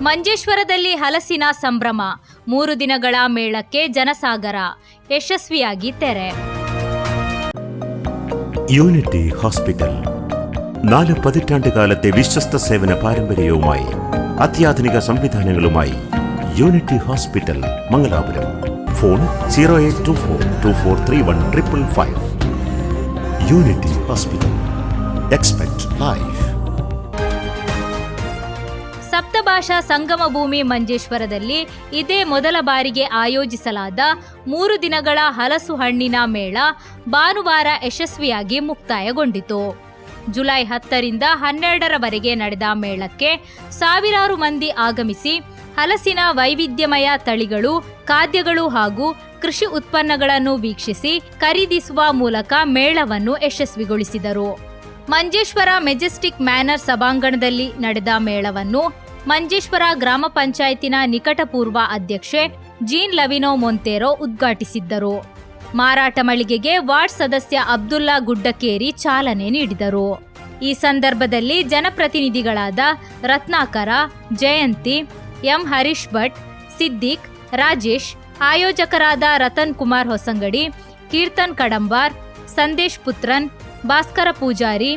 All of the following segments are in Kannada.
ಮಂಜೇಶ್ವರದಲ್ಲಿ ಹಲಸಿನ ಸಂಭ್ರಮ, 3 ದಿನಗಳ ಮೇಳಕ್ಕೆ ಜನಸಾಗರ, ಯಶಸ್ವಿಯಾಗಿ ತೆರೆ. യൂണിറ്റി ഹോസ്പിറ്റൽ 4 പതിറ്റാണ്ടുകാലത്തെ വിശ്വസ്ത സേവന പാരമ്പര്യവുമായി അത്യാധുനിക സംവിധാനങ്ങളുമായി Unity Hospital Mangalapuram. Phone 0824243155. Unity Hospital. Expect life. ಸಪ್ತಭಾಷಾ ಸಂಗಮ ಭೂಮಿ ಮಂಜೇಶ್ವರದಲ್ಲಿ ಇದೇ ಮೊದಲ ಬಾರಿಗೆ ಆಯೋಜಿಸಲಾದ 3 ದಿನಗಳ ಹಲಸು ಹಣ್ಣಿನ ಮೇಳ ಭಾನುವಾರ ಯಶಸ್ವಿಯಾಗಿ ಮುಕ್ತಾಯಗೊಂಡಿತು. ಜುಲೈ 10ರಿಂದ 12ರವರೆಗೆ ನಡೆದ ಮೇಳಕ್ಕೆ ಸಾವಿರಾರು ಮಂದಿ ಆಗಮಿಸಿ ಹಲಸಿನ ವೈವಿಧ್ಯಮಯ ತಳಿಗಳು, ಖಾದ್ಯಗಳು ಹಾಗೂ ಕೃಷಿ ಉತ್ಪನ್ನಗಳನ್ನು ವೀಕ್ಷಿಸಿ ಖರೀದಿಸುವ ಮೂಲಕ ಮೇಳವನ್ನು ಯಶಸ್ವಿಗೊಳಿಸಿದರು. ಮಂಜೇಶ್ವರ ಮೆಜೆಸ್ಟಿಕ್ ಮ್ಯಾನರ್ ಸಭಾಂಗಣದಲ್ಲಿ ನಡೆದ ಮೇಳವನ್ನು ಮಂಜೇಶ್ವರ ಗ್ರಾಮ ಪಂಚಾಯತಿನ ನಿಕಟಪೂರ್ವ ಅಧ್ಯಕ್ಷೆ ಜೀನ್ ಲವಿನೋ ಮೊಂತೇರೋ ಉದ್ಘಾಟಿಸಿದ್ದರು. ಮಾರಾಟ ಮಳಿಗೆಗೆ ವಾರ್ಡ್ ಸದಸ್ಯ ಅಬ್ದುಲ್ಲಾ ಗುಡ್ಡಕೇರಿ ಚಾಲನೆ ನೀಡಿದರು. ಈ ಸಂದರ್ಭದಲ್ಲಿ ಜನಪ್ರತಿನಿಧಿಗಳಾದ ರತ್ನಾಕರ, ಜಯಂತಿ, ಎಂ ಹರೀಶ್ ಭಟ್, ಸಿದ್ದಿಕ್, ರಾಜೇಶ್, ಆಯೋಜಕರಾದ ರತನ್ ಕುಮಾರ್ ಹೊಸಂಗಡಿ, ಕೀರ್ತನ್ ಕಡಂಬಾರ್, ಸಂದೇಶ್ ಪುತ್ರನ್, ಭಾಸ್ಕರ ಪೂಜಾರಿ,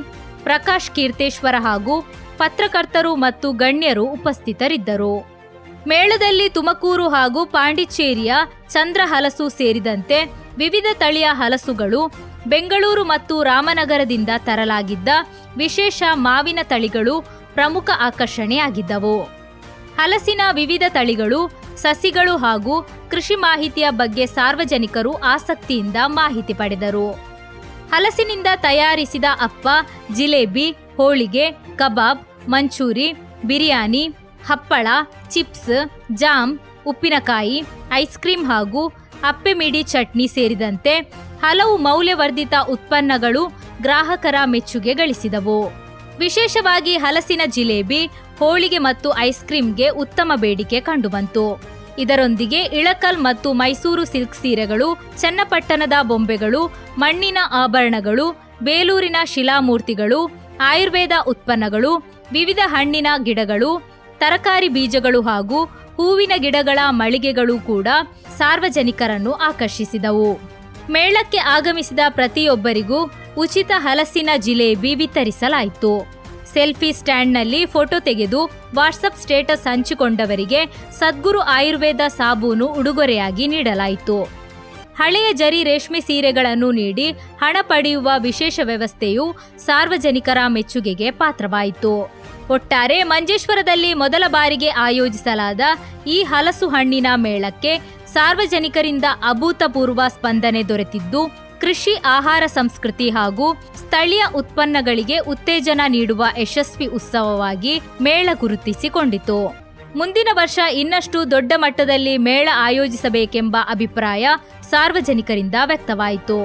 ಪ್ರಕಾಶ್ ಕೀರ್ತೇಶ್ವರ ಹಾಗೂ ಪತ್ರಕರ್ತರು ಮತ್ತು ಗಣ್ಯರು ಉಪಸ್ಥಿತರಿದ್ದರು. ಮೇಳದಲ್ಲಿ ತುಮಕೂರು ಹಾಗೂ ಪಾಂಡಿಚೇರಿಯ ಚಂದ್ರ ಹಲಸು ಸೇರಿದಂತೆ ವಿವಿಧ ತಳಿಯ ಹಲಸುಗಳು, ಬೆಂಗಳೂರು ಮತ್ತು ರಾಮನಗರದಿಂದ ತರಲಾಗಿದ್ದ ವಿಶೇಷ ಮಾವಿನ ತಳಿಗಳು ಪ್ರಮುಖ ಆಕರ್ಷಣೆಯಾಗಿದ್ದವು. ಹಲಸಿನ ವಿವಿಧ ತಳಿಗಳು, ಸಸಿಗಳು ಹಾಗೂ ಕೃಷಿ ಮಾಹಿತಿಯ ಬಗ್ಗೆ ಸಾರ್ವಜನಿಕರು ಆಸಕ್ತಿಯಿಂದ ಮಾಹಿತಿ ಪಡೆದರು. ಹಲಸಿನಿಂದ ತಯಾರಿಸಿದ ಅಪ್ಪ, ಜಿಲೇಬಿ, ಹೋಳಿಗೆ, ಕಬಾಬ್, ಮಂಚೂರಿ, ಬಿರಿಯಾನಿ, ಹಪ್ಪಳ, ಚಿಪ್ಸ್, ಜಾಮ್, ಉಪ್ಪಿನಕಾಯಿ, ಐಸ್ ಕ್ರೀಂ ಹಾಗೂ ಅಪ್ಪೆಮಿಡಿ ಚಟ್ನಿ ಸೇರಿದಂತೆ ಹಲವು ಮೌಲ್ಯವರ್ಧಿತ ಉತ್ಪನ್ನಗಳು ಗ್ರಾಹಕರ ಮೆಚ್ಚುಗೆ ಗಳಿಸಿದವು. ವಿಶೇಷವಾಗಿ ಹಲಸಿನ ಜಿಲೇಬಿ, ಹೋಳಿಗೆ ಮತ್ತು ಐಸ್ ಕ್ರೀಂಗೆ ಉತ್ತಮ ಬೇಡಿಕೆ ಕಂಡುಬಂತು. ಇದರೊಂದಿಗೆ ಇಳಕಲ್ ಮತ್ತು ಮೈಸೂರು ಸಿಲ್ಕ್ ಸೀರೆಗಳು, ಚನ್ನಪಟ್ಟಣದ ಬೊಂಬೆಗಳು, ಮಣ್ಣಿನ ಆಭರಣಗಳು, ಬೇಲೂರಿನ ಶಿಲಾಮೂರ್ತಿಗಳು, ಆಯುರ್ವೇದ ಉತ್ಪನ್ನಗಳು, ವಿವಿಧ ಹಣ್ಣಿನ ಗಿಡಗಳು, ತರಕಾರಿ ಬೀಜಗಳು ಹಾಗೂ ಹೂವಿನ ಗಿಡಗಳ ಮಳಿಗೆಗಳು ಕೂಡ ಸಾರ್ವಜನಿಕರನ್ನು ಆಕರ್ಷಿಸಿದವು. ಮೇಳಕ್ಕೆ ಆಗಮಿಸಿದ ಪ್ರತಿಯೊಬ್ಬರಿಗೂ ಉಚಿತ ಹಲಸಿನ ಜಿಲೇಬಿ ವಿತರಿಸಲಾಯಿತು. ಸೆಲ್ಫಿ ಸ್ಟ್ಯಾಂಡ್ನಲ್ಲಿ ಫೋಟೋ ತೆಗೆದು ವಾಟ್ಸಪ್ ಸ್ಟೇಟಸ್ ಹಂಚಿಕೊಂಡವರಿಗೆ ಸದ್ಗುರು ಆಯುರ್ವೇದ ಸಾಬೂನು ಉಡುಗೊರೆಯಾಗಿ ನೀಡಲಾಯಿತು. ಹಳೆಯ ಜರಿ ರೇಷ್ಮೆ ಸೀರೆಗಳನ್ನು ನೀಡಿ ಹಣ ಪಡೆಯುವ ವಿಶೇಷ ವ್ಯವಸ್ಥೆಯು ಸಾರ್ವಜನಿಕರ ಮೆಚ್ಚುಗೆಗೆ ಪಾತ್ರವಾಯಿತು. ಒಟ್ಟಾರೆ ಮಂಜೇಶ್ವರದಲ್ಲಿ ಮೊದಲ ಬಾರಿಗೆ ಆಯೋಜಿಸಲಾದ ಈ ಹಲಸು ಹಣ್ಣಿನ ಮೇಳಕ್ಕೆ ಸಾರ್ವಜನಿಕರಿಂದ ಅಭೂತಪೂರ್ವ ಸ್ಪಂದನೆ ದೊರೆತಿದ್ದು, ಕೃಷಿ, ಆಹಾರ ಸಂಸ್ಕೃತಿ ಹಾಗೂ ಸ್ಥಳೀಯ ಉತ್ಪನ್ನಗಳಿಗೆ ಉತ್ತೇಜನ ನೀಡುವ ಯಶಸ್ವಿ ಉತ್ಸವವಾಗಿ ಮೇಳ ಗುರುತಿಸಿಕೊಂಡಿತು. ಮುಂದಿನ ವರ್ಷ ಇನ್ನಷ್ಟು ದೊಡ್ಡ ಮಟ್ಟದಲ್ಲಿ ಮೇಳ ಆಯೋಜಿಸಬೇಕೆಂಬ ಅಭಿಪ್ರಾಯ ಸಾರ್ವಜನಿಕರಿಂದ ವ್ಯಕ್ತವಾಯಿತು.